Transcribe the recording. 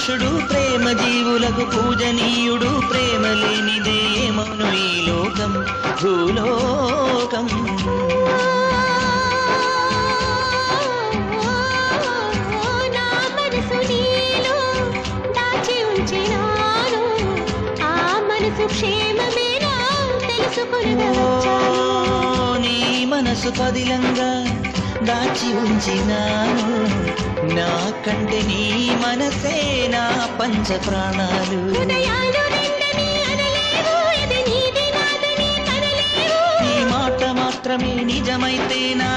పురుషుడు ప్రేమ జీవులకు పూజనీయుడు ప్రేమ లేనిదే మౌను ఈ లోకం భూలోకం నా మనసు నీలో దాచి ఉంచినాను ఆ మనసు క్షేమమేనా తెలుసుకొనగవచ్చాను నీ మనసు పదిలంగా దాచి ఉంచినాను నా కంటే నీ మనసే నా పంచ ప్రాణాలు హృదయాలు రెండని అనలేవు ఇది నీది నాదని కనలేవు ఈ మాట మాత్రమే నిజమైతే నా